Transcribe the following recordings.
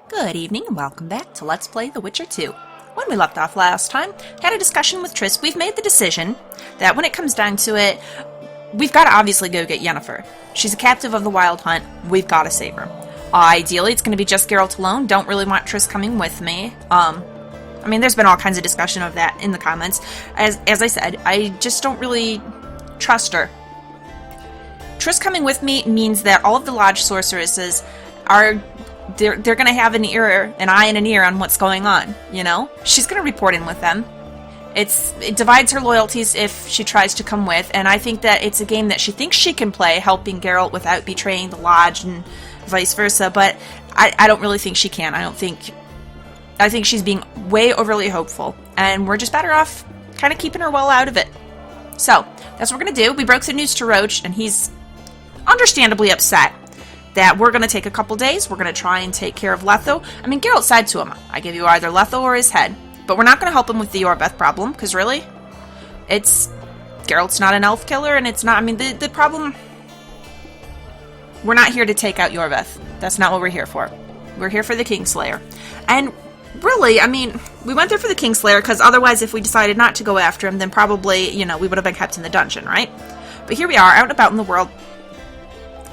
Good evening and welcome back to Let's Play The Witcher 2. When we left off last time, had a discussion with Triss. We've made the decision that when it comes down to it, we've got to obviously go get Yennefer. She's a captive of the Wild Hunt. We've got to save her. Ideally, it's going to be just Geralt alone. Don't really want Triss coming with me. I mean, there's been all kinds of discussion of that in the comments. As I said, I just don't really trust her. Triss coming with me means that all of the lodge sorceresses are... They're going to have an eye and an ear on what's going on, you know? She's going to report in with them. It divides her loyalties if she tries to come with, and I think that it's a game that she thinks she can play, helping Geralt without betraying the lodge and vice versa, but I don't really think she can. I think she's being way overly hopeful, and we're just better off kind of keeping her well out of it. So, that's what we're going to do. We broke the news to Roach, and he's understandably upset that we're going to take a couple days. We're going to try and take care of Letho. I mean, Geralt said to him, I give you either Letho or his head. But we're not going to help him with the Iorveth problem, because really, Geralt's not an elf killer, and it's not, I mean, the problem, we're not here to take out Iorveth. That's not what we're here for. We're here for the Kingslayer. And really, I mean, we went there for the Kingslayer, because otherwise, if we decided not to go after him, then probably, you know, we would have been kept in the dungeon, right? But here we are, out and about in the world.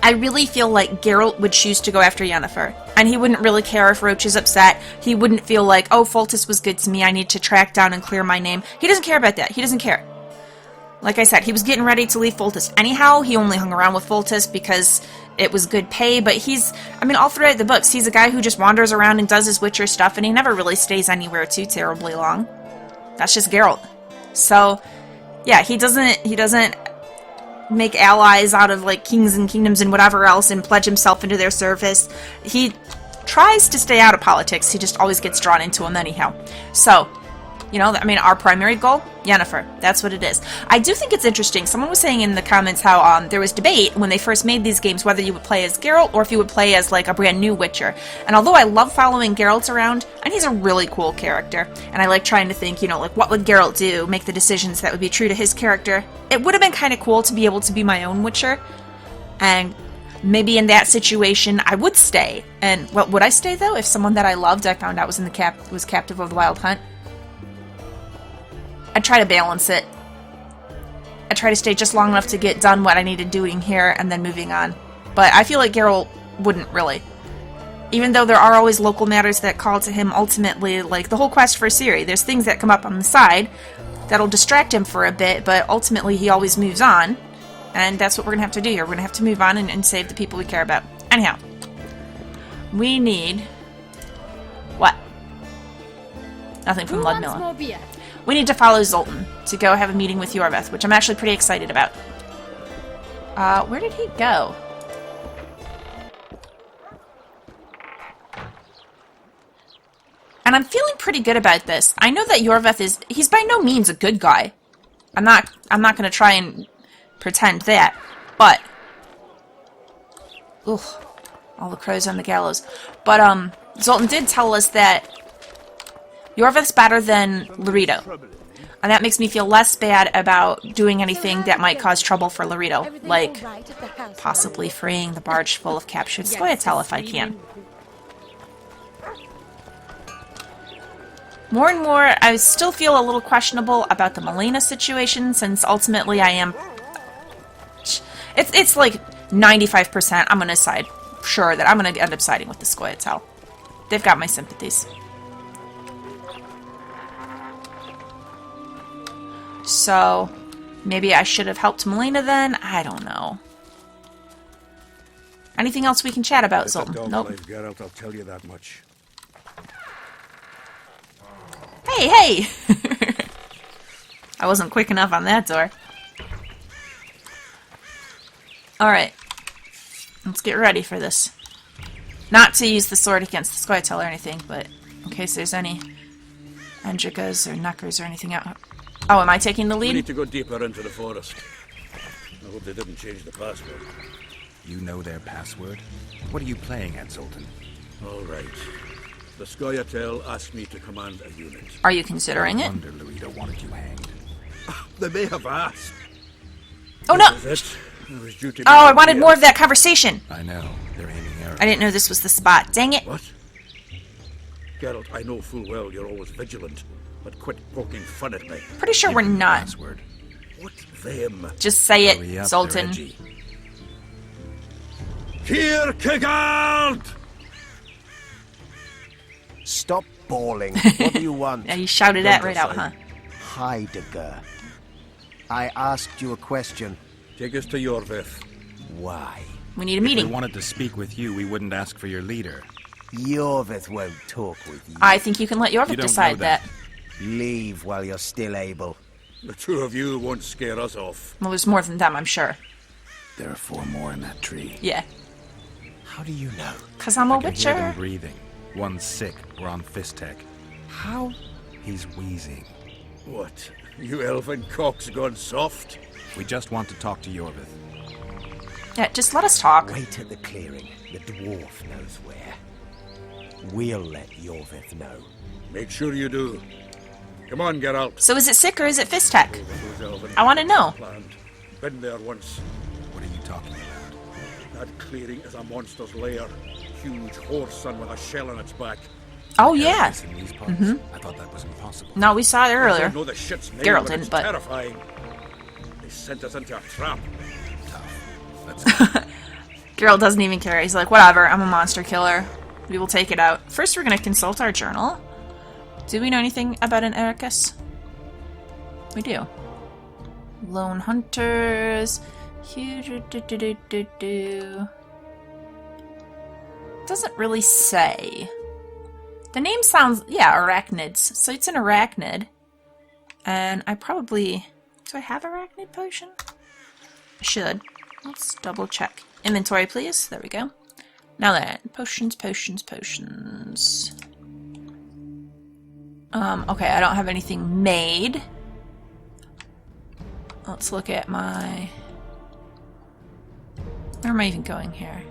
I really feel like Geralt would choose to go after Yennefer, and he wouldn't really care if Roach is upset. He wouldn't feel like, oh, Foltest was good to me, I need to track down and clear my name. He doesn't care about that. He doesn't care. Like I said, he was getting ready to leave Foltest anyhow. He only hung around with Foltest because it was good pay, but all throughout the books, he's a guy who just wanders around and does his Witcher stuff, and he never really stays anywhere too terribly long. That's just Geralt. So, yeah, he doesn't make allies out of like kings and kingdoms and whatever else and pledge himself into their service. He tries to stay out of politics. He just always gets drawn into them anyhow. So, you know, I mean, our primary goal, Yennefer. That's what it is. I do think it's interesting. Someone was saying in the comments how there was debate when they first made these games whether you would play as Geralt or if you would play as like a brand new Witcher. And although I love following Geralt around, and he's a really cool character, and I like trying to think, you know, like what would Geralt do, make the decisions that would be true to his character, it would have been kind of cool to be able to be my own Witcher. And maybe in that situation, I would stay. And what would I stay though if someone that I loved I found out was was captive of the Wild Hunt? I'd try to balance it. I'd try to stay just long enough to get done what I needed doing here and then moving on. But I feel like Geralt wouldn't really. Even though there are always local matters that call to him ultimately, like the whole quest for Ciri, there's things that come up on the side that'll distract him for a bit, but ultimately he always moves on. And that's what we're going to have to do here. We're going to have to move on and save the people we care about. Anyhow, we need... what? Nothing from Ludmilla. We need to follow Zoltan to go have a meeting with Iorveth, which I'm actually pretty excited about. Where did he go? And I'm feeling pretty good about this. I know that Iorveth he's by no means a good guy. I'm not going to try and pretend that, but... ugh, all the crows on the gallows. But, Zoltan did tell us that Iorveth's better than Loreto, and that makes me feel less bad about doing anything that might cause trouble for Loreto, like possibly freeing the barge full of captured Scoia'tael if I can. More and more, I still feel a little questionable about the Malena situation, since ultimately I am... It's like 95% I'm going to side, sure, that I'm going to end up siding with the Scoia'tael. They've got my sympathies. So, maybe I should have helped Malena then? I don't know. Anything else we can chat about, Zoltan? Nope. Geralt, I'll tell you that much. Hey, hey! I wasn't quick enough on that door. Alright. Let's get ready for this. Not to use the sword against the Scoia'tael or anything, but in case there's any Endrikas or Knuckers or anything out. Oh, am I taking the lead? We need to go deeper into the forest. I hope they didn't change the password. You know their password? What are you playing at, Zoltan? All right. The Scoia'tael asked me to command a unit. Are you considering it? No wonder Loreto wanted you hanged. They may have asked. Oh, no! Oh, I wanted more of that conversation. I know. They're aiming arrows. I didn't know this was the spot. Dang it. What? Geralt, I know full well you're always vigilant, but quit poking fun at me. Pretty sure we're not. Password. What them? Just say Hurry it, up, Zoltan. they're edgy. Kierkegaard! Stop bawling. What do you want? Yeah, you shouted that right out, huh? Heidegger. I asked you a question. Take us to Iorveth. Why? We need a If we meeting. wanted to speak with you, we wouldn't ask for your leader. Iorveth won't talk with you. I think you can let You Iorveth don't decide know that. Leave while you're still able. The two of you won't scare us off. Well, there's more than them, I'm sure. There are 4 more in that tree. Yeah. How do you know? Because I'm a I can hear them witcher. breathing. One's sick. We're on Fistek. How? He's wheezing. What? You elven cock's gone soft? We just want to talk to Iorveth. Yeah, just let us talk. Wait at the clearing. The dwarf knows where. We'll let Iorveth know. Make sure you do. Come on, Geralt. So is it sick or is it Fistek? Those elven I want to know. planned. Been there once. What are you talking about? That clearing is a monster's lair. Huge horse son with a shell in its back. Oh, yeah. Is in these parts? I thought that was impossiple. No, we saw it I earlier. don't know the shit's name, Geralt but didn't, it's but- terrifying. They sent us into a trap. Tough. Let's Geralt doesn't even care. He's like, whatever, I'm a monster killer. We will take it out. First, we're going to consult our journal. Do we know anything about an Ericus? We do. Lone hunters. Doesn't really say. The name sounds, yeah, arachnids. So it's an arachnid. And I probably... Do I have arachnid potion? I should. Let's double check. Inventory, please. There we go. Now then, potions, potions, potions. Okay, I don't have anything made. Let's look at my... Where am I even going here?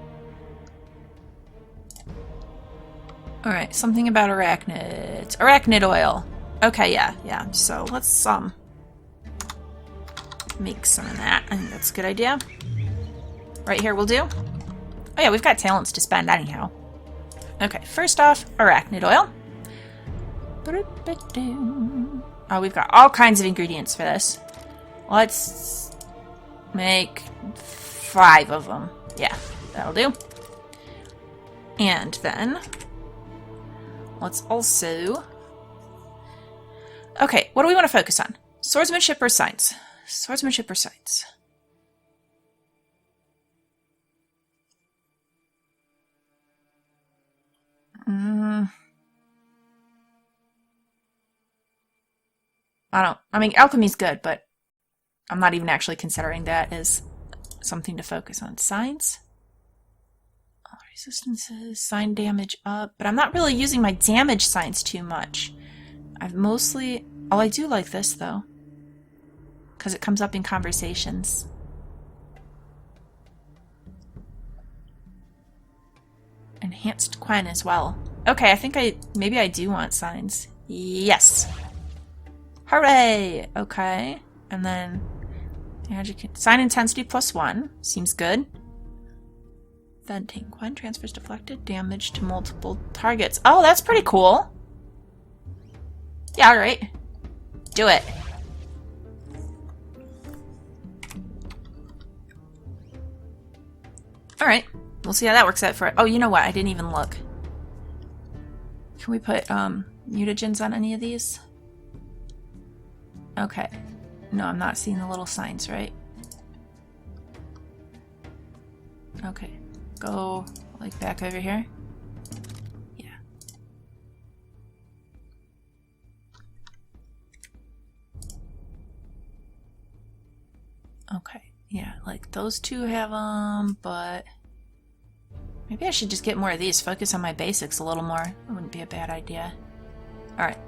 Alright, something about arachnids. Arachnid oil. Okay, yeah. So let's, make some of that. I think that's a good idea. Right here will do. Oh yeah, we've got talents to spend anyhow. Okay, first off, arachnid oil. Oh, we've got all kinds of ingredients for this. Let's make 5 of them. Yeah, that'll do. And then let's also... Okay, what do we want to focus on? Swordsmanship or science? Swordsmanship or science? I mean, alchemy's good, but I'm not even actually considering that as something to focus on. Science? All resistances, sign damage up, but I'm not really using my damage science too much. I've mostly... Oh, I do like this, though. Because it comes up in conversations. Enhanced Quen as well. Okay, I think maybe I do want signs. Yes! Hooray! Okay. And then... Sign intensity +1. Seems good. Venting. Quen transfers deflected damage to multiple targets. Oh, that's pretty cool. Yeah, alright. Do it. Alright. We'll see how that works out for it. Oh, you know what? I didn't even look. Can we put mutagens on any of these? Okay. No, I'm not seeing the little signs, right? Okay. Go, like, back over here. Yeah. Okay. Yeah, like, those two have them, but... Maybe I should just get more of these. Focus on my basics a little more. That wouldn't be a bad idea. Alright.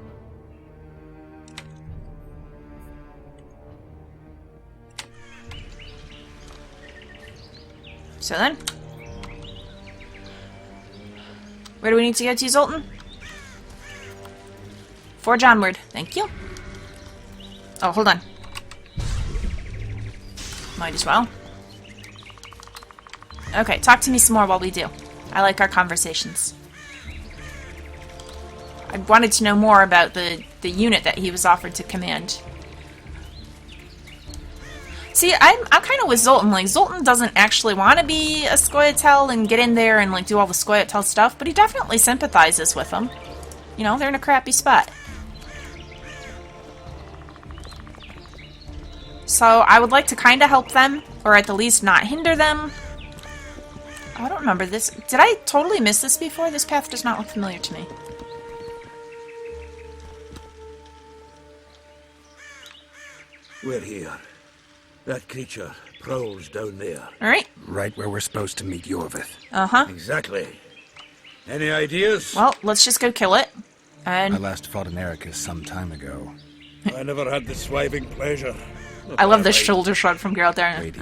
So then... Where do we need to get to, Zoltan? Forge onward. Thank you. Oh, hold on. Might as well. Okay, talk to me some more while we do. I like our conversations. I wanted to know more about the unit that he was offered to command. See, I'm kind of with Zoltan. Like, Zoltan doesn't actually want to be a Scoia'tael and get in there and, like, do all the Scoia'tael stuff, but he definitely sympathizes with them. You know, they're in a crappy spot. So, I would like to kind of help them, or at the least not hinder them. Oh, I don't remember this. Did I totally miss this before? This path does not look familiar to me. We're here. That creature prowls down there. Alright. Right where we're supposed to meet Iorveth. Uh-huh. Exactly. Any ideas? Well, let's just go kill it. I And last fought an Ericus some time ago. I never had the swiving pleasure. I love the shoulder shrug from Geralt there. Wait,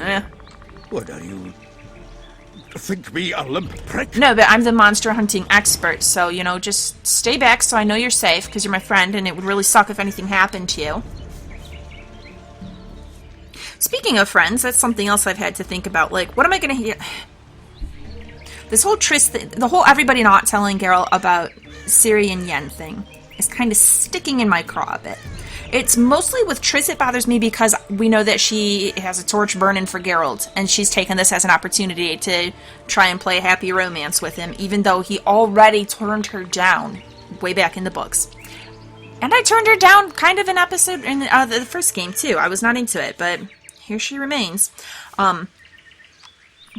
What are you? Think me a limp prick? No, but I'm the monster hunting expert, so, you know, just stay back so I know you're safe, because you're my friend, and it would really suck if anything happened to you. Speaking of friends, that's something else I've had to think about. Like, what am I going to hear? This whole the whole everybody not telling Geralt about Ciri and Yen thing is kind of sticking in my craw a bit. It's mostly with Triss it bothers me because we know that she has a torch burning for Geralt, and she's taken this as an opportunity to try and play a happy romance with him, even though he already turned her down way back in the books. And I turned her down kind of an episode in the first game, too. I was not into it, but here she remains. But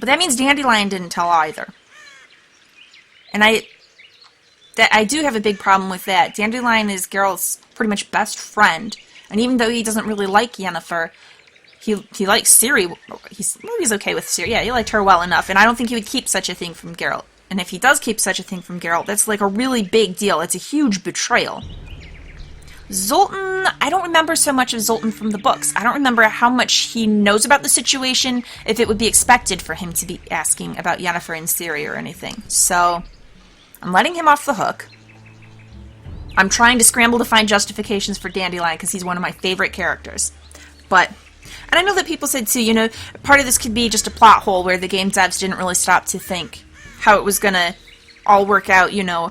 that means Dandelion didn't tell either. And I do have a big problem with that. Dandelion is Geralt's pretty much best friend, and even though he doesn't really like Yennefer, he likes Ciri. He's okay with Ciri. Yeah, he liked her well enough, and I don't think he would keep such a thing from Geralt. And if he does keep such a thing from Geralt, that's like a really big deal. It's a huge betrayal. Zoltan, I don't remember so much of Zoltan from the books. I don't remember how much he knows about the situation, if it would be expected for him to be asking about Yennefer and Ciri or anything. So, I'm letting him off the hook. I'm trying to scramble to find justifications for Dandelion because he's one of my favorite characters. But, and I know that people said too, you know, part of this could be just a plot hole where the game devs didn't really stop to think how it was gonna all work out, you know,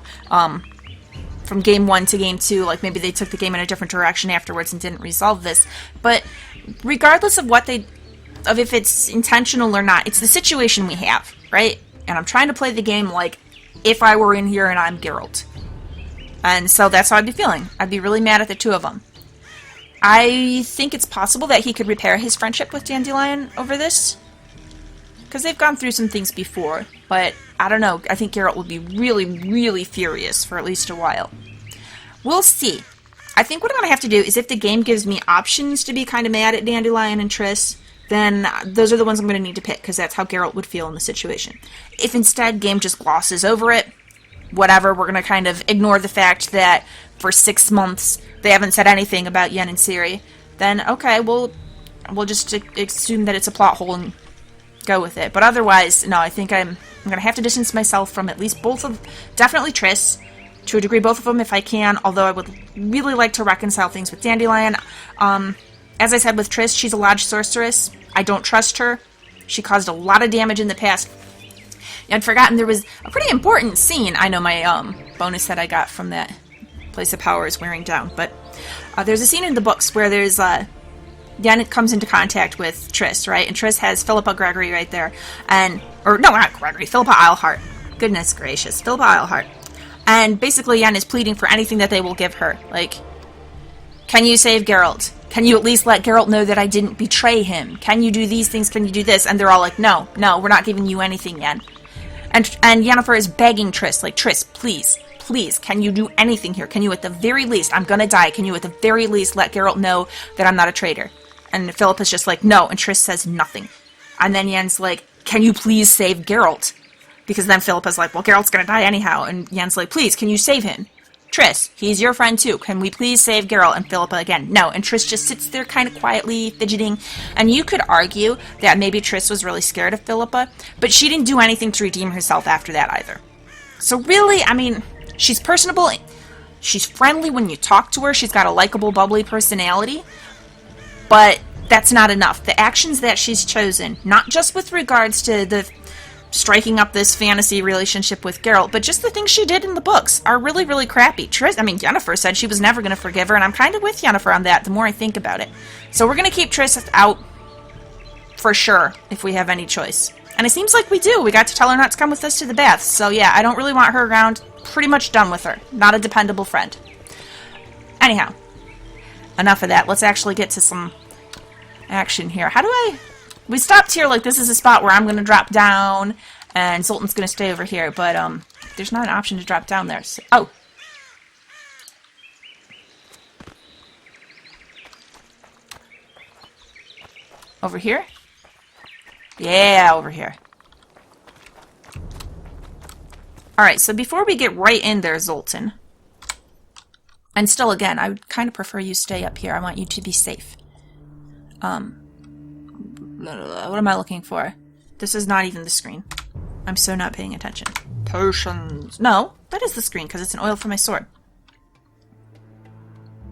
from game 1 to game 2, like maybe they took the game in a different direction afterwards and didn't resolve this. But regardless of of if it's intentional or not, it's the situation we have, right? And I'm trying to play the game like if I were in here and I'm Geralt. And so that's how I'd be feeling. I'd be really mad at the two of them. I think it's possible that he could repair his friendship with Dandelion over this, because they've gone through some things before, but I don't know. I think Geralt would be really, really furious for at least a while. We'll see. I think what I'm going to have to do is if the game gives me options to be kind of mad at Dandelion and Triss, then those are the ones I'm going to need to pick, because that's how Geralt would feel in the situation. If instead game just glosses over it, whatever, we're going to kind of ignore the fact that for 6 months they haven't said anything about Yen and Ciri, then okay, we'll just assume that it's a plot hole and go with it. But otherwise, no, I think I'm going to have to distance myself from at least definitely Triss, to a degree both of them if I can, although I would really like to reconcile things with Dandelion. As I said with Triss, she's a lodge sorceress. I don't trust her. She caused a lot of damage in the past. I'd forgotten there was a pretty important scene. I know my bonus that I got from that Place of Power is wearing down, but there's a scene in the books where there's Yen comes into contact with Triss, right? And Triss has Philippa Gregory right there, not Gregory, Philippa Eilhart. Goodness gracious, Philippa Eilhart. And basically Yen is pleading for anything that they will give her. Like, can you save Geralt? Can you at least let Geralt know that I didn't betray him? Can you do these things? Can you do this? And they're all like, no, we're not giving you anything, Yen. And Yennefer is begging Triss, like, Triss, please, can you do anything here? Can you at the very least, I'm gonna die, can you at the very least let Geralt know that I'm not a traitor? And Philippa's just like, no, and Triss says nothing. And then Yen's like, can you please save Geralt? Because then Philippa's like, well, Geralt's gonna die anyhow. And Yen's like, please, can you save him? Triss, he's your friend too. Can we please save Geralt? And Philippa again, no. And Triss just sits there kind of quietly fidgeting. And you could argue that maybe Triss was really scared of Philippa, but she didn't do anything to redeem herself after that either. So really, I mean, she's personable. She's friendly when you talk to her. She's got a likable, bubbly personality. But that's not enough. The actions that she's chosen, not just with regards to the striking up this fantasy relationship with Geralt, but just the things she did in the books are really, really crappy. Yennefer said she was never going to forgive her, and I'm kind of with Yennefer on that the more I think about it. So we're going to keep Triss out for sure, if we have any choice. And it seems like we do. We got to tell her not to come with us to the baths. So yeah, I don't really want her around. Pretty much done with her. Not a dependable friend. Anyhow, enough of that. Let's actually get to some action here. How do I... We stopped here like this is a spot where I'm going to drop down and Zoltan's going to stay over here, but there's not an option to drop down there. So, oh. Over here? Yeah, over here. Alright, so before we get right in there, Zoltan, and still again, I would kind of prefer you stay up here. I want you to be safe. What am I looking for? This is not even the screen. I'm so not paying attention. Potions. No, that is the screen because it's an oil for my sword.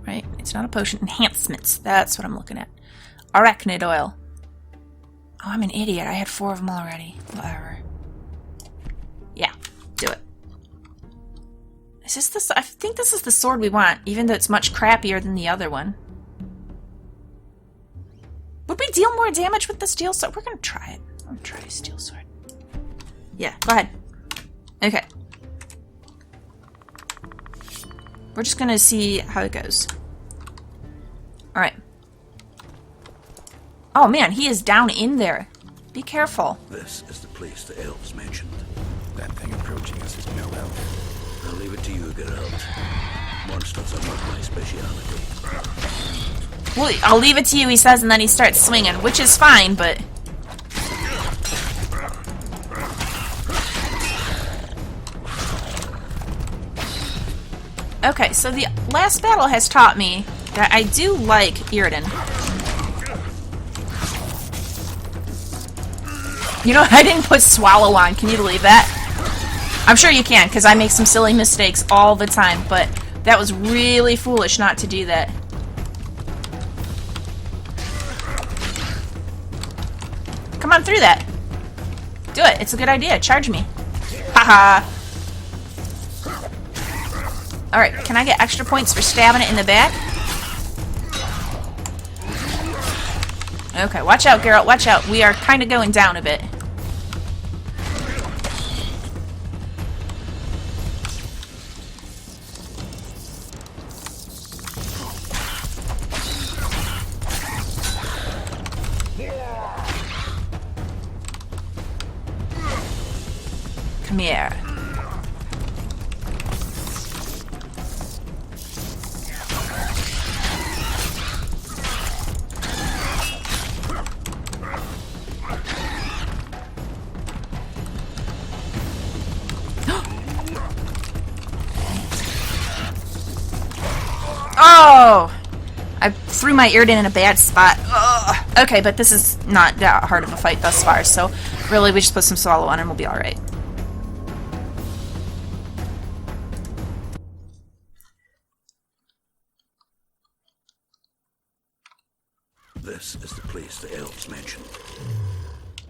Right? It's not a potion. Enhancements. That's what I'm looking at. Arachnid oil. Oh, I'm an idiot. I had 4 of them already. Whatever. Yeah, do it. Is this the... I think this is the sword we want, even though it's much crappier than the other one. Would we deal more damage with the steel sword? We're gonna try it. I'm gonna try a steel sword. Yeah, go ahead. Okay. We're just gonna see how it goes. Alright. Oh man, he is down in there. Be careful. This is the place the elves mentioned. That thing approaching us is no elf. I'll leave it to you, Geralt. Monsters are not my speciality. Well, I'll leave it to you, he says, and then he starts swinging, which is fine, but... Okay, so the last battle has taught me that I do like Yrden. You know, I didn't put Swallow on. Can you believe that? I'm sure you can, because I make some silly mistakes all the time, but that was really foolish not to do that. Come on through that. Do it. It's a good idea. Charge me. Haha. Alright, can I get extra points for stabbing it in the back? Okay, watch out, Geralt. Watch out. We are kind of going down a bit. Come here. Oh! I threw my Yrden in a bad spot. Ugh. Okay, but this is not that hard of a fight thus far, so really we just put some Swallow on and we'll be alright. This is the place the elves mentioned.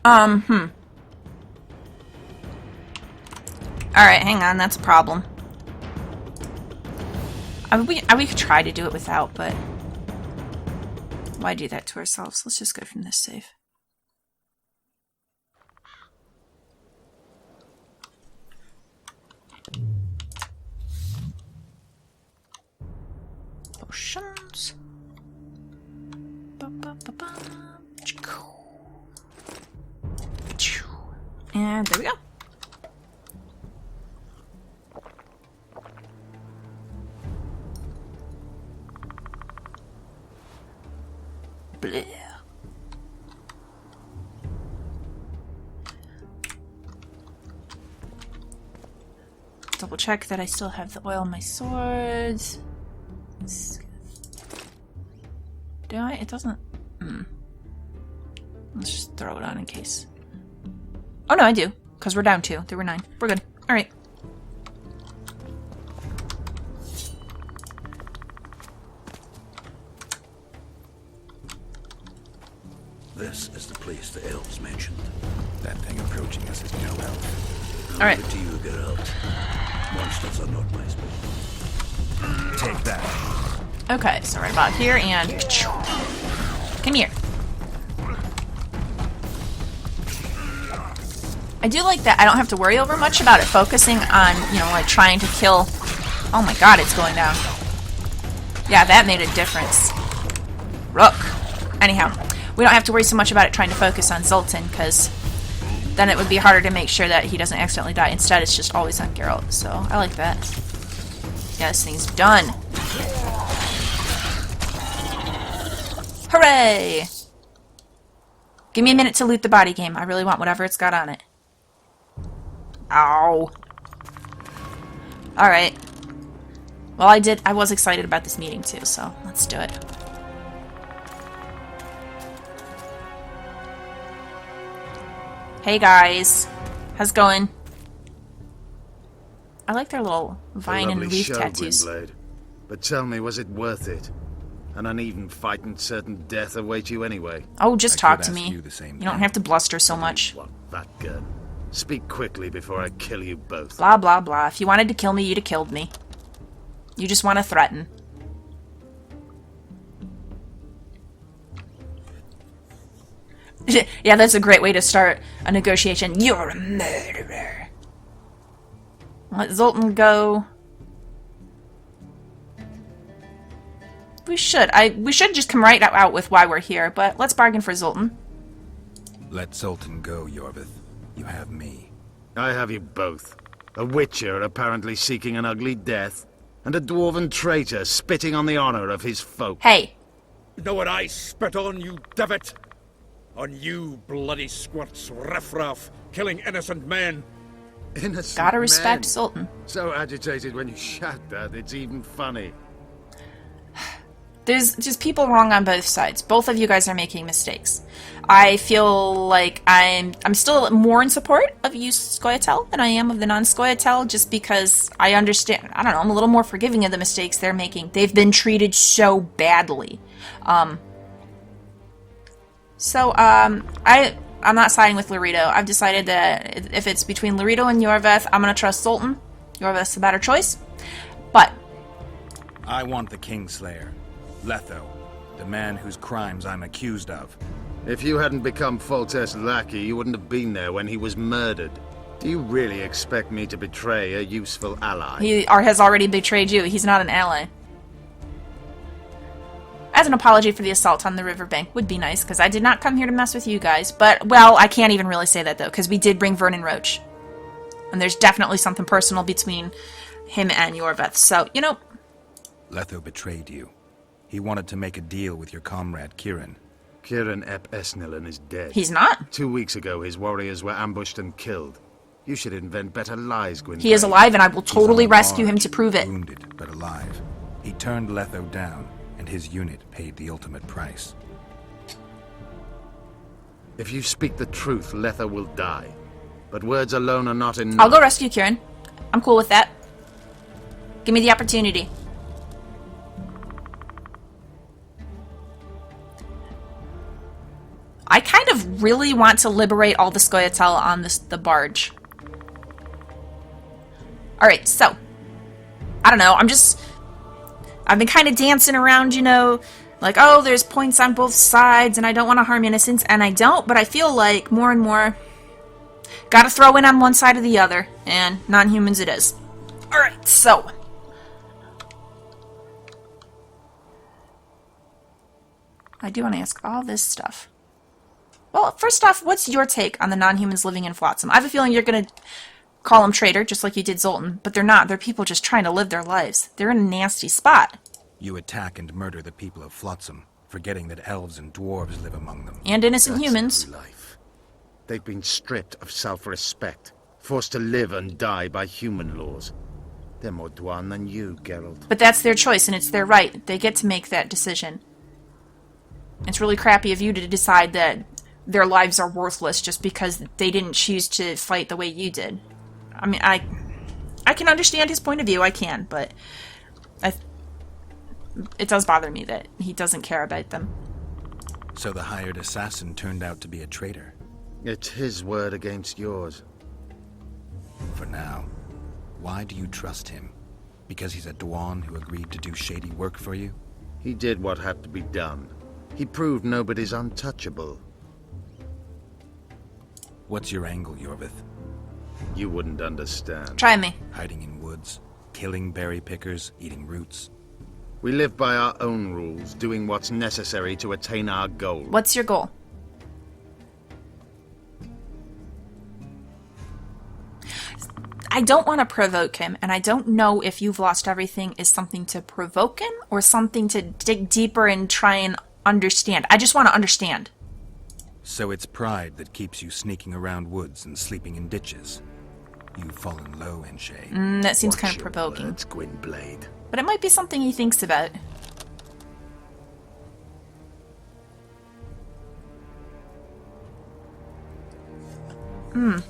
Alright, hang on, that's a problem. We could try to do it without, but why do that to ourselves? Let's just go from this save. Potions. And there we go. Blech. Double check that I still have the oil in my swords. Do I? It doesn't... Let's just throw it on in case. Oh no, I do. Because we're down 2. There were 9. We're good. Alright. This is the place the elves mentioned. That thing approaching us is no elf. All right. Leave it to you, Geralt. Monsters are not my speed. Take that. Okay, so right about here, and come here. I do like that I don't have to worry over much about it focusing on, you know, like trying to kill. Oh my god, it's going down. Yeah, that made a difference. Rook. Anyhow, we don't have to worry so much about it trying to focus on Zoltan, because then it would be harder to make sure that he doesn't accidentally die. Instead, it's just always on Geralt, so I like that. Yeah, this thing's done. Hooray! Give me a minute to loot the body game. I really want whatever it's got on it. Ow. Alright. Well, I was excited about this meeting too, so let's do it. Hey guys. How's it going? I like their little vine and leaf tattoos. Gwynblade. But tell me, was it worth it? An uneven fight and certain death await you anyway. Oh, just I talk could to ask me. you the same You don't thing. have to bluster so much. What, that gun? Speak quickly before I kill you both. Blah, blah, blah. If you wanted to kill me, you'd have killed me. You just want to threaten. Yeah, that's a great way to start a negotiation. You're a murderer. Let Zoltan go. We should just come right out with why we're here, but let's bargain for Zoltan. Let Zoltan go, Iorveth. You have me. I have you both. A witcher apparently seeking an ugly death, and a dwarven traitor spitting on the honor of his folk. Hey, You know what I spit on, you divot? On you, bloody squirts, riffraff, killing innocent men. Innocent gotta respect men. Zoltan. So agitated when you shout that, it's even funny. There's just people wrong on both sides. Both of you guys are making mistakes. I feel like I'm still more in support of you Scoia'tael than I am of the non-Scoia'tael, just because I understand, I don't know, I'm a little more forgiving of the mistakes they're making. They've been treated so badly. I'm not siding with Laredo. I've decided that if it's between Laredo and Iorveth, I'm gonna trust Zoltan. Iorveth's the better choice. But I want the Kingslayer. Letho. The man whose crimes I'm accused of. If you hadn't become Foltest's lackey, you wouldn't have been there when he was murdered. Do you really expect me to betray a useful ally? he has already betrayed you. He's not an ally. As an apology for the assault on the riverbank would be nice, because I did not come here to mess with you guys. But, well, I can't even really say that, though, because we did bring Vernon Roach. And there's definitely something personal between him and Iorveth. So, you know, Letho betrayed you. He wanted to make a deal with your comrade, Kieran. Kieran Ep Esnilin is dead. he's not. 2 weeks ago, his warriors were ambushed and killed. You should invent better lies, Gwynplaine. He is alive, and I will He's totally on rescue him barge, to prove it. Wounded, but alive. He turned Letho down, and his unit paid the ultimate price. If you speak the truth, Letho will die. But words alone are not enough. I'll go rescue Kieran. I'm cool with that. Give me the opportunity. I kind of really want to liberate all the Scoia'tael on the barge. Alright, so. I don't know, I've been kind of dancing around, you know, like, oh, there's points on both sides, and I don't want to harm innocents, and I don't, but I feel like more and more, gotta throw in on one side or the other, and non-humans it is. Alright, so. I do want to ask all this stuff. Well, first off, what's your take on the non-humans living in Flotsam? I have a feeling you're going to call them traitor, just like you did Zoltan, but they're not. They're people just trying to live their lives. They're in a nasty spot. You attack and murder the people of Flotsam, forgetting that elves and dwarves live among them. And innocent That's humans. their life. They've been stripped of self-respect, forced to live and die by human laws. They're more Dwan than you, Geralt. But that's their choice, and it's their right. They get to make that decision. It's really crappy of you to decide that their lives are worthless just because they didn't choose to fight the way you did. I mean, I can understand his point of view, I can, but it does bother me that he doesn't care about them. So the hired assassin turned out to be a traitor. It's his word against yours. For now. Why do you trust him? Because he's a Dwan who agreed to do shady work for you? He did what had to be done. He proved nobody's untouchable. What's your angle, Iorveth? You wouldn't understand. Try me. Hiding in woods, killing berry pickers, eating roots. We live by our own rules, doing what's necessary to attain our goal. What's your goal? I don't want to provoke him, and I don't know if you've lost everything is something to provoke him or something to dig deeper and try and understand. I just want to understand. So it's pride that keeps you sneaking around woods and sleeping in ditches. You've fallen low, Enche. That seems Watch kind of your provoking. words, Gwynblade. But it might be something he thinks about. Can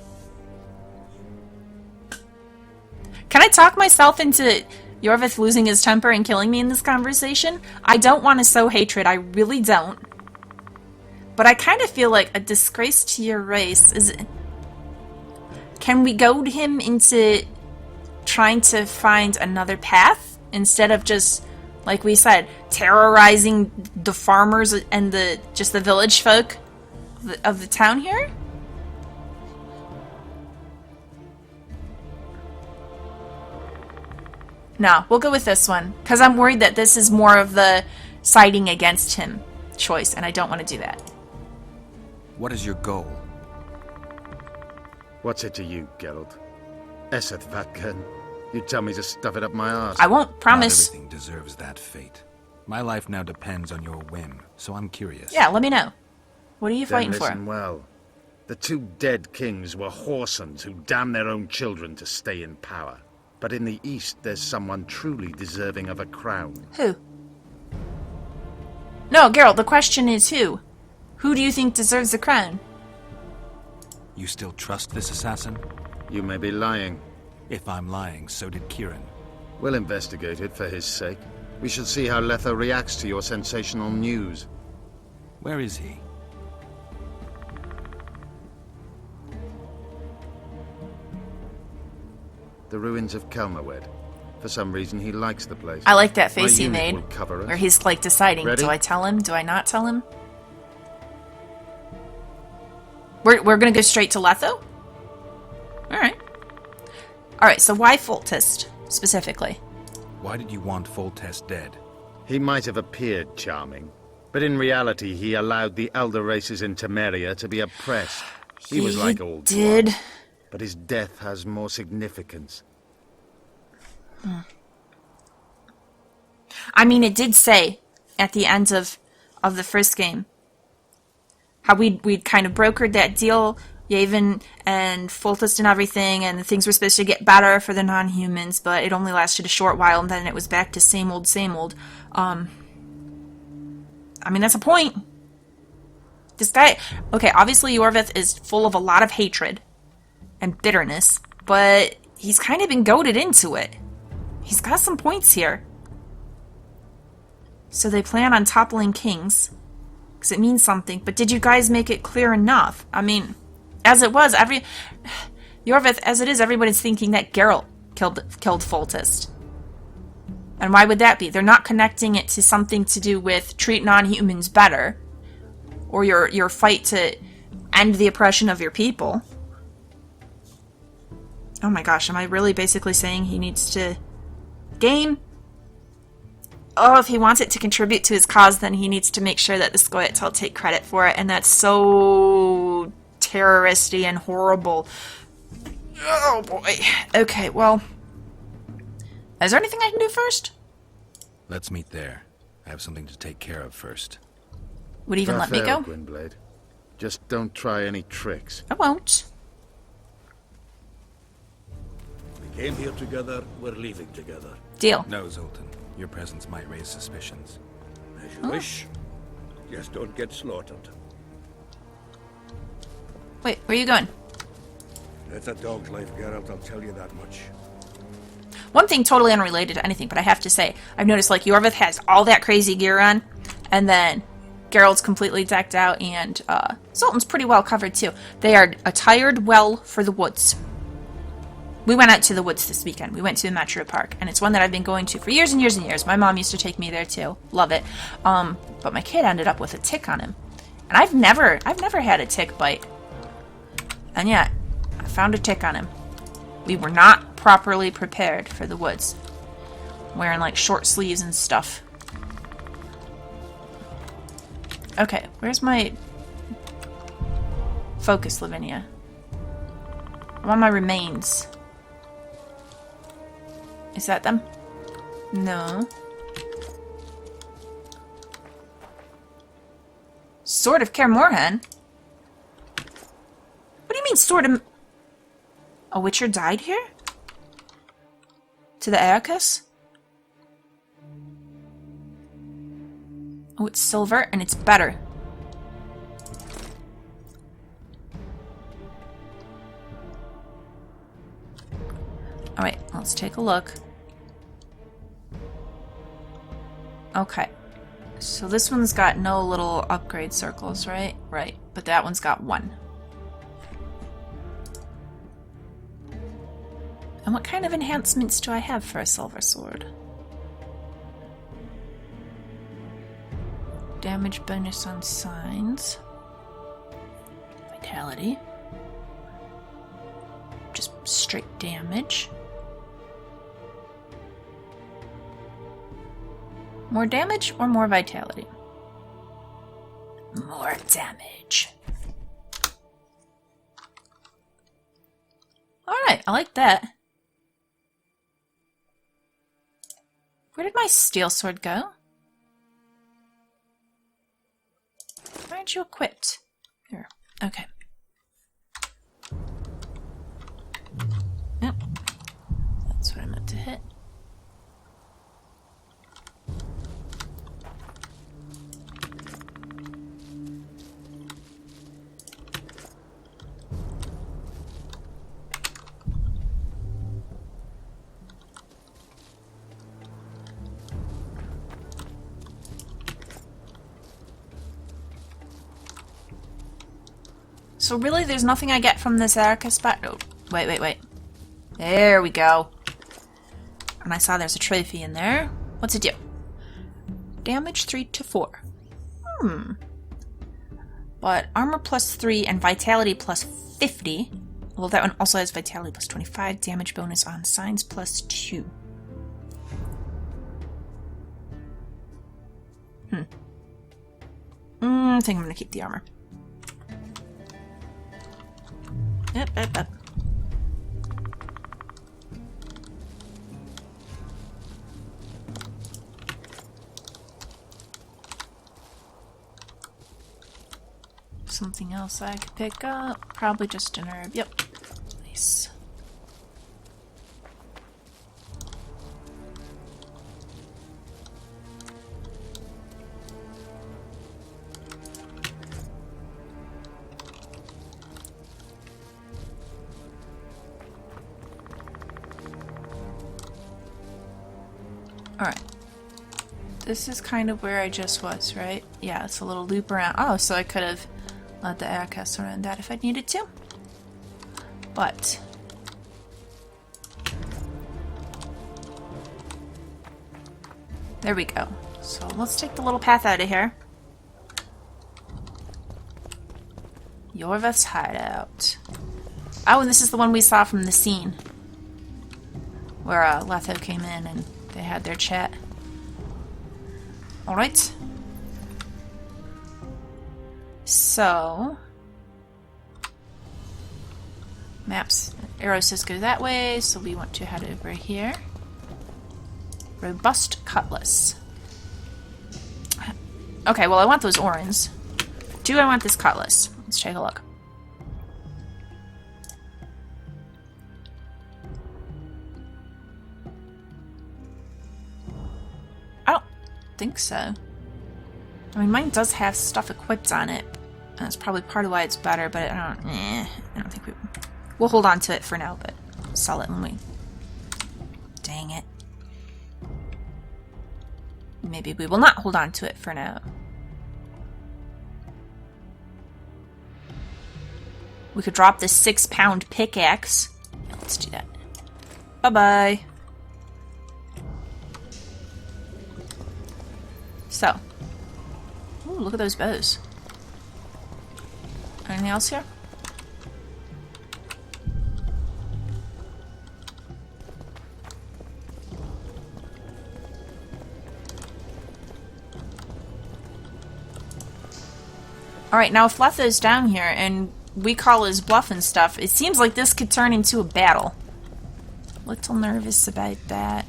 I talk myself into Iorveth losing his temper and killing me in this conversation? I don't want to sow hatred. I really don't. But I kind of feel like a disgrace to your race is... Can we goad him into trying to find another path instead of just, like we said, terrorizing the farmers and the village folk of the town here? No, we'll go with this one because I'm worried that this is more of the siding against him choice, and I don't want to do that. What is your goal? What's it to you, Geralt? Esseth Vatken. You tell me to stuff it up my arse. I won't promise. Not everything deserves that fate. My life now depends on your whim, so I'm curious. Yeah, let me know. What are you Then fighting listen for? well. The two dead kings were whoresons who damned their own children to stay in power. But in the east, there's someone truly deserving of a crown. Who? No, Geralt, the question is who? Who do you think deserves the crown? You still trust this assassin? You may be lying. If I'm lying, so did Kieran. We'll investigate it for his sake. We shall see how Letho reacts to your sensational news. Where is he? The ruins of Kelmerwed. For some reason, he likes the place. I like that My face he unit made. will cover us. Where he's like deciding, Ready? do I tell him? Do I not tell him? We're gonna go straight to Letho? Alright. Alright, so why Foltest, specifically? Why did you want Foltest dead? He might have appeared charming, but in reality, he allowed the elder races in Temeria to be oppressed. He was like old did. Dwarf, but his death has more significance. I mean, it did say at the end of the first game how we'd kind of brokered that deal, Yavin and Foltest and everything, and things were supposed to get better for the non-humans, but it only lasted a short while, and then it was back to same old, same old. I mean, that's a point. This guy... Okay, obviously Iorveth is full of a lot of hatred and bitterness, but he's kind of been goaded into it. He's got some points here. So they plan on toppling kings, because it means something, but did you guys make it clear enough? I mean, as it was, Iorveth, as it is, everybody's thinking that Geralt killed Foltest. And why would that be? They're not connecting it to something to do with treat non-humans better, or your fight to end the oppression of your people. Oh my gosh, am I really basically saying he needs to... Game? Oh, if he wants it to contribute to his cause, then he needs to make sure that the Scoia'tael take credit for it, and that's so terroristy and horrible. Oh boy. Okay, well... Is there anything I can do first? Let's meet there. I have something to take care of first. Would he even let me go? Gwynblade. Just don't try any tricks. I won't. We came here together, we're leaving together. Deal. No, Zoltan. Your presence might raise suspicions. As you wish. Just don't get slaughtered. Wait, where are you going? That's a dog's life, Geralt, I'll tell you that much. One thing totally unrelated to anything, but I have to say, I've noticed, like, Iorveth has all that crazy gear on, and then Geralt's completely decked out, and Sultan's pretty well covered too. They are attired well for the woods. We went out to the woods this weekend. We went to the Metro Park, and it's one that I've been going to for years and years and years. My mom used to take me there too. Love it. But my kid ended up with a tick on him. And I've never had a tick bite. And yet, I found a tick on him. We were not properly prepared for the woods. Wearing like short sleeves and stuff. Okay, where's my focus, Lavinia? I want my remains. Is that them? No. Sword of Kaer Morhen? What do you mean, sword of... A Witcher died here? To the Aarkus? Oh, it's silver, and it's better. Alright, let's take a look. Okay. So this one's got no little upgrade circles, right? Right. But that one's got one. And what kind of enhancements do I have for a silver sword? Damage bonus on signs. Vitality. Just straight damage. More damage or more vitality? More damage. Alright, I like that. Where did my steel sword go? Why aren't you equipped? Here. Okay. Yep. That's what I meant to hit. So really, there's nothing I get from this Aarkus spot? Oh, wait. There we go. And I saw there's a trophy in there. What's it do? Damage 3 to 4. But armor plus 3 and vitality plus 50. Well, that one also has vitality plus 25. Damage bonus on signs plus 2. I think I'm gonna keep the armor. Yep. Something else I could pick up. Probably just an herb. Yep. Nice. Alright. This is kind of where I just was, right? Yeah, it's a little loop around. Oh, so I could have let the Aarkus around that if I needed to. But there we go. So let's take the little path out of here. Iorveth's hideout. Oh, and this is the one we saw from the scene where Letho came in and they had their chat. Alright. So, maps, arrow says go that way, so we want to head over here. Robust cutlass. Okay, well I want those orens. Do I want this cutlass? Let's take a look. I don't think so. I mean, mine does have stuff equipped on it. And that's probably part of why it's better, but I don't think we'll hold on to it for now, but sell it when we... Dang it. Maybe we will not hold on to it for now. We could drop this 6-pound pickaxe. Yeah, let's do that. Bye-bye. So. Ooh, look at those bows. Anything else here? Alright, now if Letho's down here and we call his bluff and stuff, it seems like this could turn into a battle. Little nervous about that.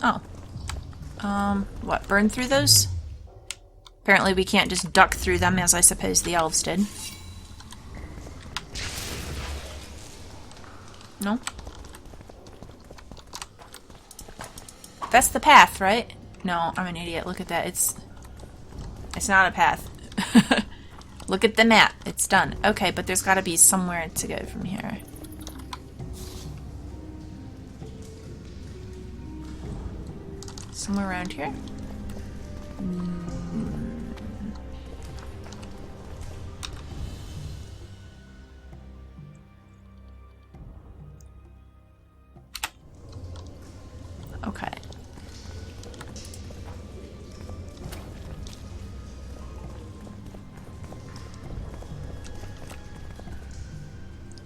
Oh. What, burn through those? Apparently we can't just duck through them, as I suppose the elves did. No? That's the path, right? No, I'm an idiot. Look at that. It's not a path. Look at the map. It's done. Okay, but there's gotta be somewhere to go from here. Somewhere around here? Okay.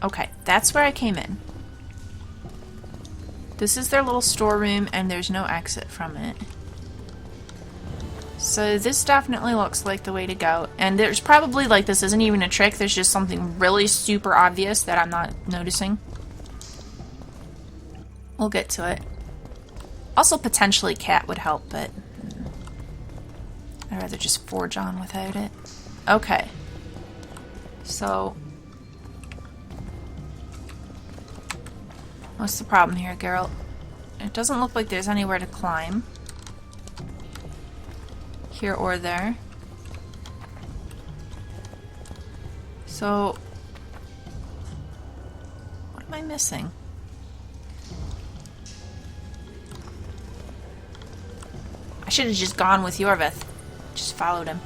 Okay, that's where I came in. This is their little storeroom, and there's no exit from it. So this definitely looks like the way to go. And there's probably, like, this isn't even a trick, there's just something really super obvious that I'm not noticing. We'll get to it. Also, potentially cat would help, but I'd rather just forge on without it. Okay. So, what's the problem here, Geralt? It doesn't look like there's anywhere to climb. Here or there. So, what am I missing? I should have just gone with Iorveth. Just followed him.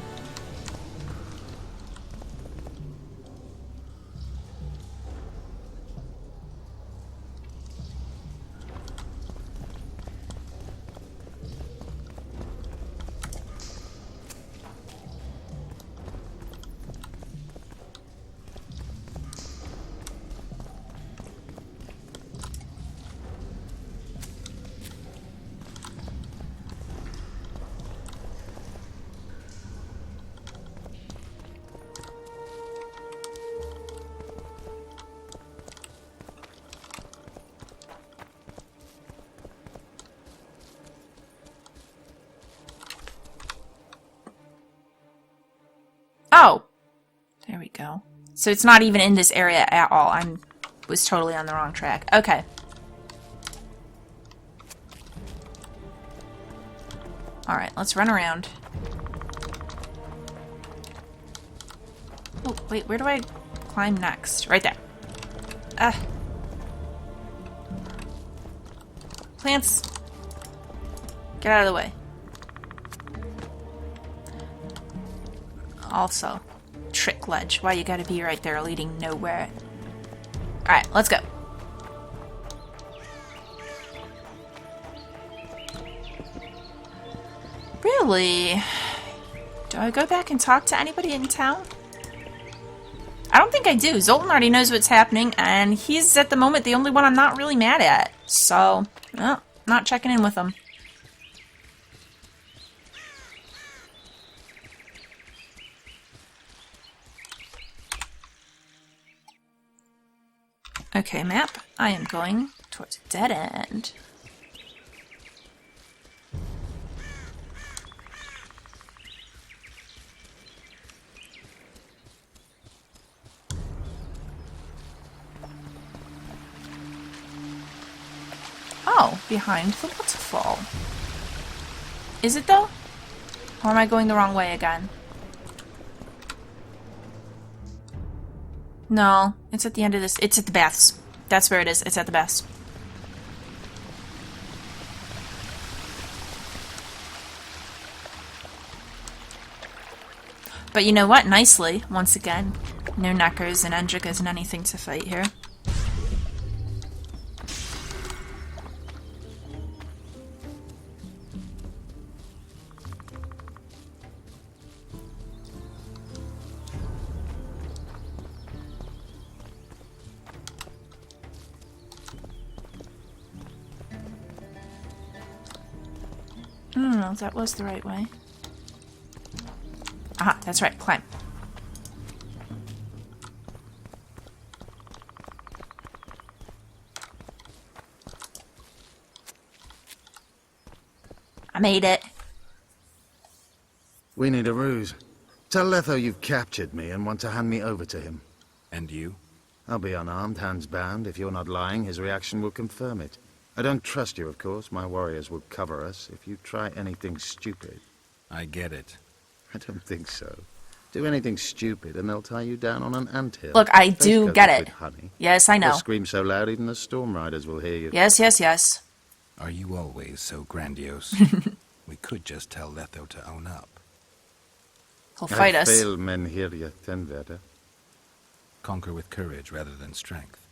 Oh! There we go. So it's not even in this area at all. I was totally on the wrong track. Okay. Alright, let's run around. Oh, wait, where do I climb next? Right there. Plants! Get out of the way. Also, trick ledge. Why you gotta be right there leading nowhere? Alright, let's go. Really? Do I go back and talk to anybody in town? I don't think I do. Zoltan already knows what's happening, and he's at the moment the only one I'm not really mad at. So, well, not checking in with him. Okay, map. I am going towards a dead end. Oh, behind the waterfall. Is it though? Or am I going the wrong way again? No, it's at the end of this. It's at the baths. That's where it is. It's at the best. But you know what? Nicely, once again, no Neckers and Endrikas and anything to fight here. I don't know if that was the right way. Aha, that's right, climb. I made it. We need a ruse. Tell Letho you've captured me and want to hand me over to him. And you? I'll be unarmed, hands bound. If you're not lying, his reaction will confirm it. I don't trust you, of course. My warriors will cover us if you try anything stupid. I get it. I don't think so. Do anything stupid and they'll tie you down on an anthill. Look, I Face do covered get it. with honey. Yes, I know. You'll scream so loud even the storm riders will hear you. Yes, yes, yes. Are you always so grandiose? We could just tell Letho to own up. He'll fight us. Veel men hier je ten werden. Conquer with courage rather than strength.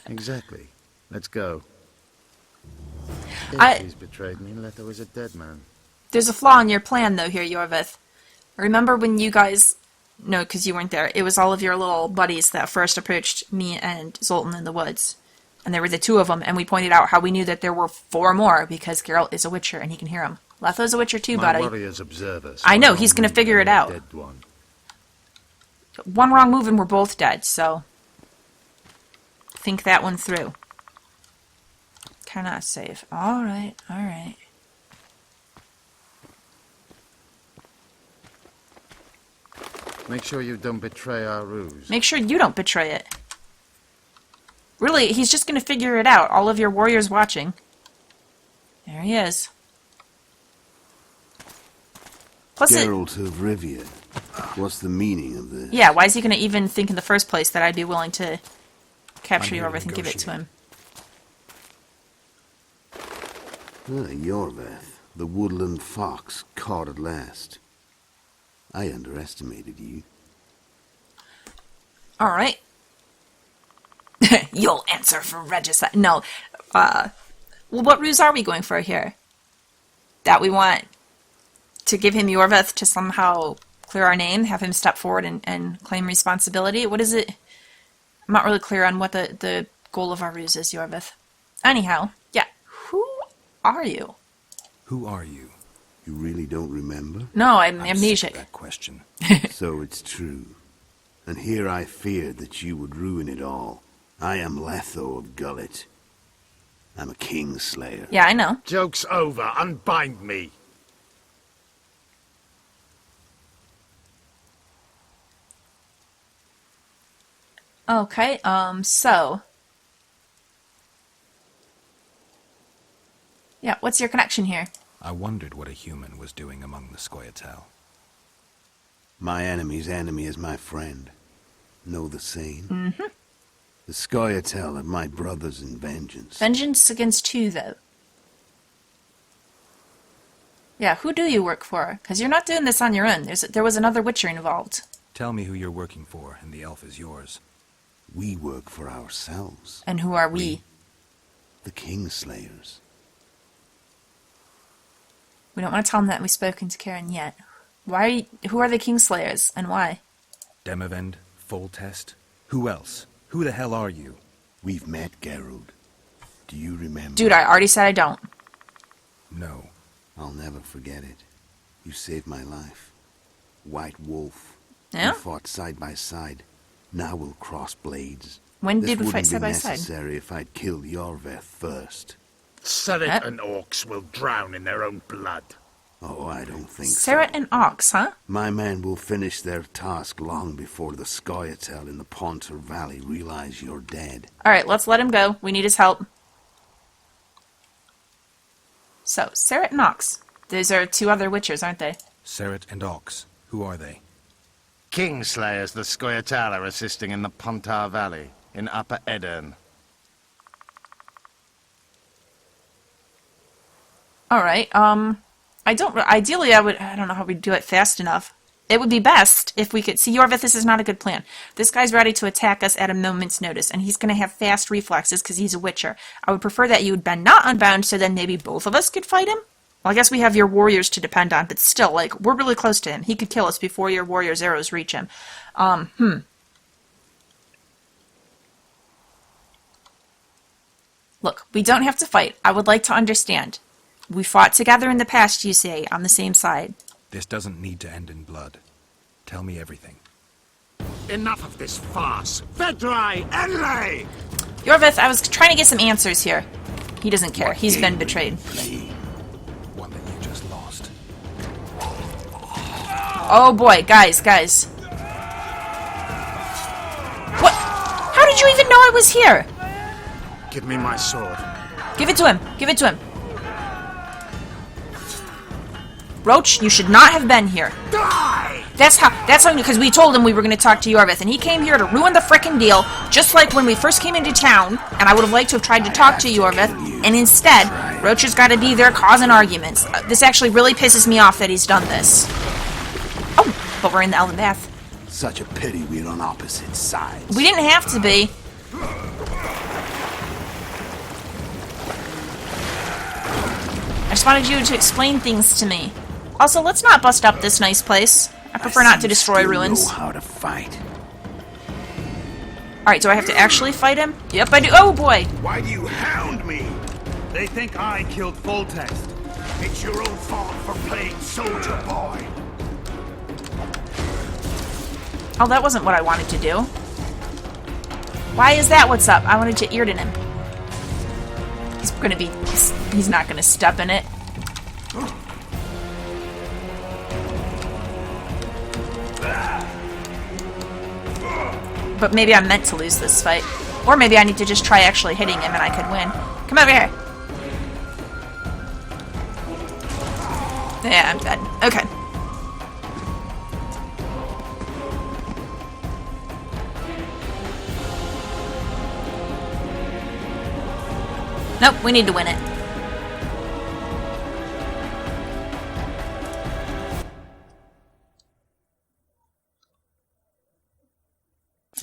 Exactly. Let's go. If he's betrayed me, Letho is a dead man. There's a flaw in your plan, though, here, Iorveth. Remember when you guys... No, because you weren't there. It was all of your little buddies that first approached me and Zoltan in the woods. And there were the two of them, and we pointed out how we knew that there were 4 more, because Geralt is a witcher, and he can hear them. Letho's a witcher, too, My buddy. warriors observe us. I know, One he's wrong gonna move figure and it we're out. dead one. One wrong move and we're both dead, so... Think that one through. Cannot save. Alright, alright. Make sure you don't betray our ruse. Make sure you don't betray it. Really, he's just gonna figure it out. All of your warriors watching. There he is. Plus Geralt of Rivia. What's the meaning of this? yeah, why is he gonna even think in the first place that I'd be willing to capture I'm here to Iorveth and give it to him? Iorveth, the woodland fox, caught at last. I underestimated you. Alright. You'll answer for regicide. No. Well, what ruse are we going for here? That we want to give him Iorveth to somehow clear our name, have him step forward and claim responsibility? What is it? I'm not really clear on what the goal of our ruse is, Iorveth. Anyhow, yeah. Who are you? Who are you? You really don't remember? No, I'm I'm sick amnesic. of that question. So it's true. And here I feared that you would ruin it all. I am Letho of Gullet. I'm a Kingslayer. Yeah, I know. Joke's over. Unbind me. Okay, so... Yeah, what's your connection here? I wondered what a human was doing among the Scoia'tael. My enemy's enemy is my friend. Know the saying? Mm-hmm. The Scoia'tael are my brothers in vengeance. Vengeance against who, though? Yeah, who do you work for? Because you're not doing this on your own. There was another Witcher involved. Tell me who you're working for, and the elf is yours. We work for ourselves. And who are we? The Kingslayers. We don't want to tell them that we've spoken to Karen yet. Who are the Kingslayers, and why? Demavend? Foltest? Who else? Who the hell are you? We've met, Geralt. Do you remember? Dude, I already said I don't. No. I'll never forget it. You saved my life. White Wolf. Yeah? We fought side by side. Now we'll cross blades. When This did we fight wouldn't side be by side? necessary if I'd killed Iorveth first. Surrey and orcs will drown in their own blood. Oh, I don't think Sarah so. and Ox, huh? My men will finish their task long before the Scoia'tael in the Pontar Valley realize you're dead. Alright, let's let him go. We need his help. So, Sarah and Ox. Those are 2 other Witchers, aren't they? Seret and Ox. Who are they? Kingslayers the Scoia'tael are assisting in the Pontar Valley, in Upper Edirn. Alright, ideally I don't know how we'd do it fast enough. It would be best if we could see Iorveth. This is not a good plan. This guy's ready to attack us at a moment's notice, and he's going to have fast reflexes because he's a witcher. I would prefer that you had been not unbound, so then maybe both of us could fight him. Well, I guess we have your warriors to depend on, but still, like, we're really close to him. He could kill us before your warriors' arrows reach him. Look, we don't have to fight. I would like to understand. We fought together in the past, you say, on the same side. This doesn't need to end in blood. Tell me everything. Enough of this farce! Vedrai, Enlay! Iorveth, I was trying to get some answers here. He doesn't care. He's been betrayed. One that you just lost. Oh boy, guys. What? How did you even know I was here? Give me my sword. Give it to him. Roach, you should not have been here. Die! That's how, because we told him we were going to talk to Iorveth, and he came here to ruin the frickin' deal, just like when we first came into town, and I would have liked to have tried to talk to Iorveth, and instead, Roach has got to be there causing arguments. This actually really pisses me off that he's done this. Oh, but we're in the Elven Bath. Such a pity we're on opposite sides. We didn't have to be. I just wanted you to explain things to me. Also, let's not bust up this nice place. I prefer not to destroy ruins. Know how to fight. Alright, do I have to actually fight him? Yep, I do. Oh boy! Why do you hound me? They think I killed Voltext. It's your own fault for playing soldier boy. Oh, that wasn't what I wanted to do. Why is that what's up? I wanted to Earden him. He's not gonna step in it. But maybe I'm meant to lose this fight. Or maybe I need to just try actually hitting him and I could win. Come over here. Yeah, I'm dead. Okay. Nope, we need to win it.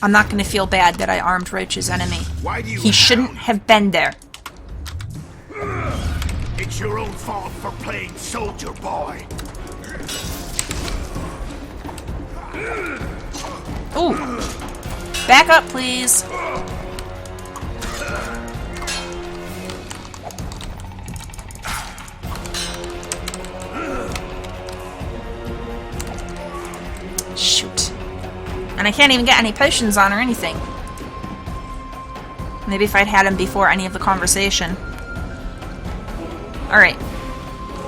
I'm not going to feel bad that I armed Roach's enemy. He shouldn't have been there. It's your own fault for playing soldier boy. Ooh. Back up, please. Shoot. And I can't even get any potions on or anything. Maybe if I'd had him before any of the conversation. Alright.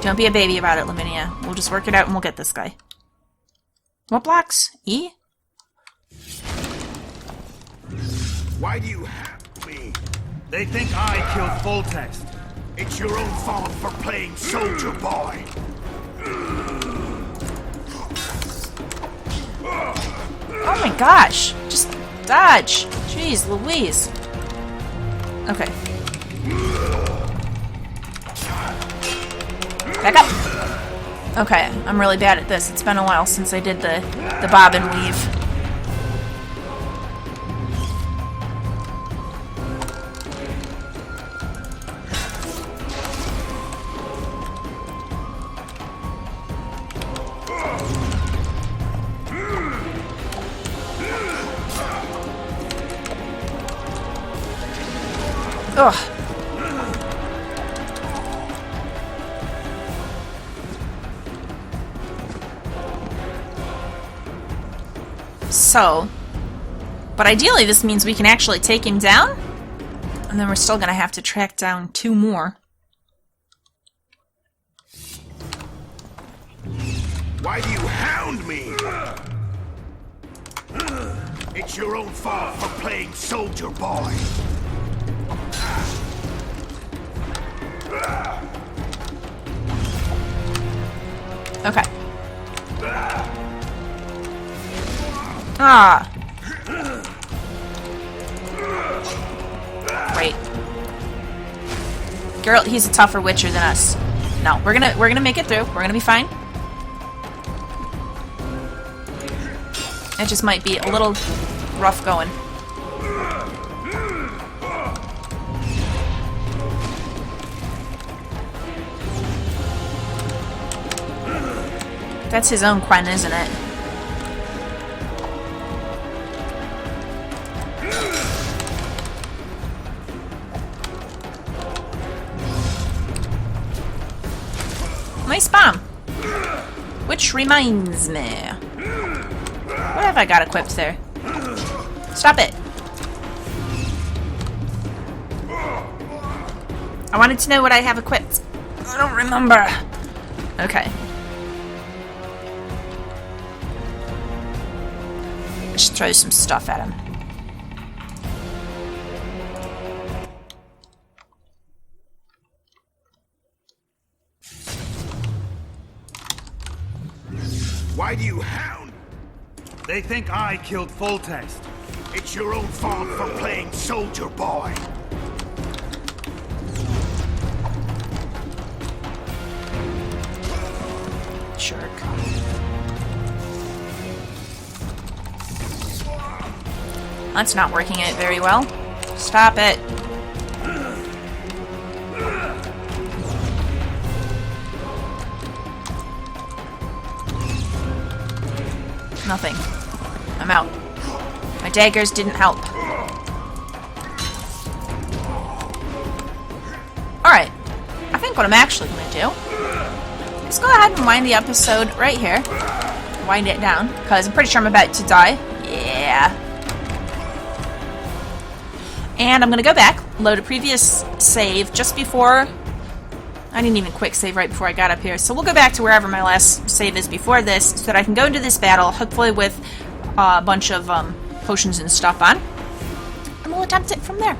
Don't be a baby about it, Lavinia. We'll just work it out and we'll get this guy. What blocks? E? Why do you have me? They think I killed Voltext. It's your own fault for playing soldier boy. Oh my gosh! Just dodge! Jeez Louise. Okay. Back up! Okay, I'm really bad at this. It's been a while since I did the bob and weave. Ugh. So, but ideally this means we can actually take him down, and then we're still gonna have to track down 2 more. Why do you hound me? It's your own fault for playing soldier boy. Okay. Ah. Great. Girl, he's a tougher witcher than us. No, we're gonna make it through. We're gonna be fine. It just might be a little rough going. That's his own Quen, isn't it? Nice bomb. Which reminds me. What have I got equipped there? Stop it. I wanted to know what I have equipped. I don't remember. Okay. Just throw some stuff at him. Why do you hound? They think I killed Foltext. It's your own fault for playing soldier boy. Jerk. That's not working out very well. Stop it. Nothing. I'm out. My daggers didn't help. Alright. I think what I'm actually going to do is go ahead and wind the episode right here. Wind it down, because I'm pretty sure I'm about to die. Yeah. And I'm going to go back, load a previous save just before... I didn't even quick save right before I got up here. So we'll go back to wherever my last save is before this, so that I can go into this battle, hopefully with a bunch of potions and stuff on. And we'll attempt it from there.